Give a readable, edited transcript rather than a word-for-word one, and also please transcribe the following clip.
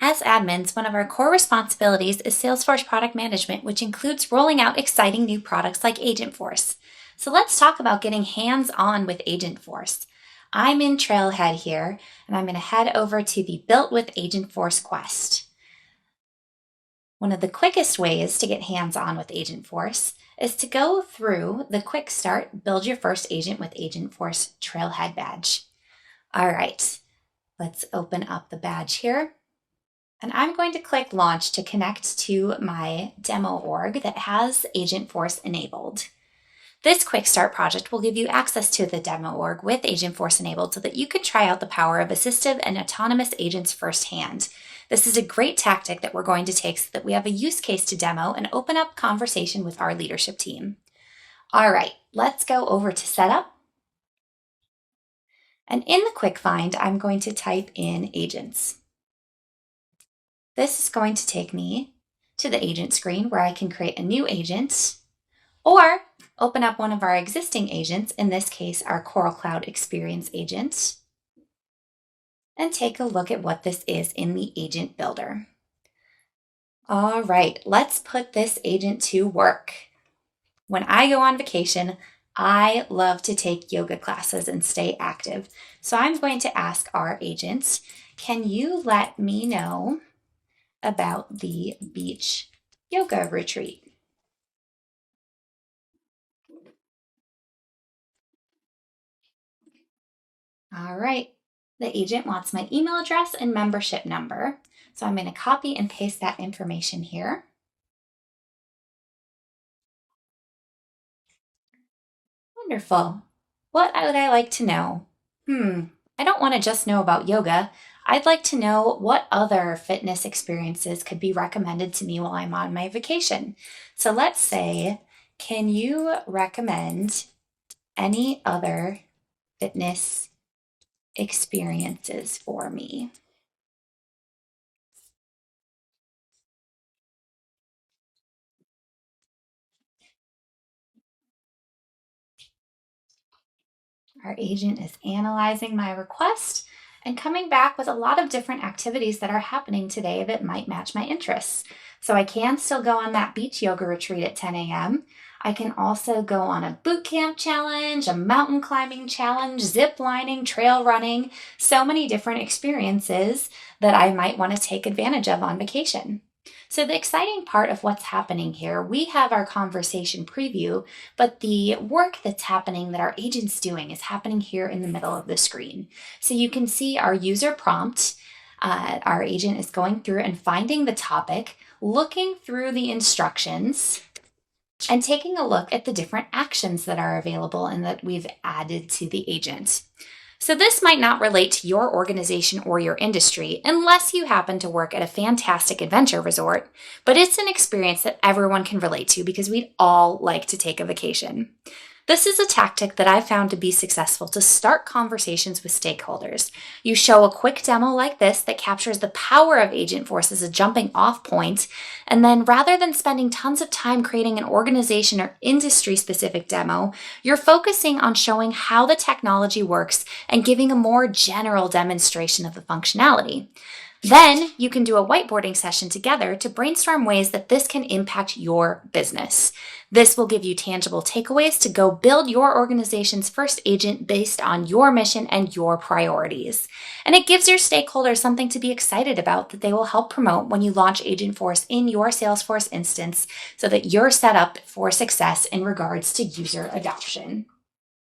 As admins, one of our core responsibilities is Salesforce product management, which includes rolling out exciting new products like Agentforce. So let's talk about getting hands-on with Agentforce. I'm in Trailhead here, and I'm going to head over to the Built with Agentforce quest. One of the quickest ways to get hands-on with Agentforce is to go through the Quick Start Build Your First Agent with Agentforce Trailhead badge. All right, let's open up the badge here. And I'm going to click Launch to connect to my demo org that has Agentforce enabled. This Quick Start project will give you access to the demo org with Agentforce enabled so that you can try out the power of assistive and autonomous agents firsthand. This is a great tactic that we're going to take so that we have a use case to demo and open up conversation with our leadership team. All right, let's go over to Setup. And in the Quick Find, I'm going to type in Agents. This is going to take me to the agent screen where I can create a new agent or open up one of our existing agents, in this case, our Coral Cloud Experience agent, and take a look at what this is in the Agent Builder. All right, let's put this agent to work. When I go on vacation, I love to take yoga classes and stay active. So I'm going to ask our agents, can you let me know about the beach yoga retreat? All right, the agent wants my email address and membership number. So I'm going to copy and paste that information here. Wonderful. What would I like to know? I don't want to just know about yoga. I'd like to know what other fitness experiences could be recommended to me while I'm on my vacation. So let's say, can you recommend any other fitness experiences for me? Our agent is analyzing my request and coming back with a lot of different activities that are happening today that might match my interests. So I can still go on that beach yoga retreat at 10 a.m. I can also go on a boot camp challenge, a mountain climbing challenge, zip lining, trail running, so many different experiences that I might want to take advantage of on vacation. So the exciting part of what's happening here, we have our conversation preview, but the work that's happening that our agent's doing is happening here in the middle of the screen. So you can see our user prompt. Our agent is going through and finding the topic, looking through the instructions, and taking a look at the different actions that are available and that we've added to the agent. So this might not relate to your organization or your industry unless you happen to work at a fantastic adventure resort, but it's an experience that everyone can relate to because we'd all like to take a vacation. This is a tactic that I found to be successful to start conversations with stakeholders. You show a quick demo like this that captures the power of Agentforce as a jumping off point, and then rather than spending tons of time creating an organization or industry-specific demo, you're focusing on showing how the technology works and giving a more general demonstration of the functionality. Then you can do a whiteboarding session together to brainstorm ways that this can impact your business. This will give you tangible takeaways to go build your organization's first agent based on your mission and your priorities. And it gives your stakeholders something to be excited about that they will help promote when you launch Agentforce in your Salesforce instance so that you're set up for success in regards to user adoption.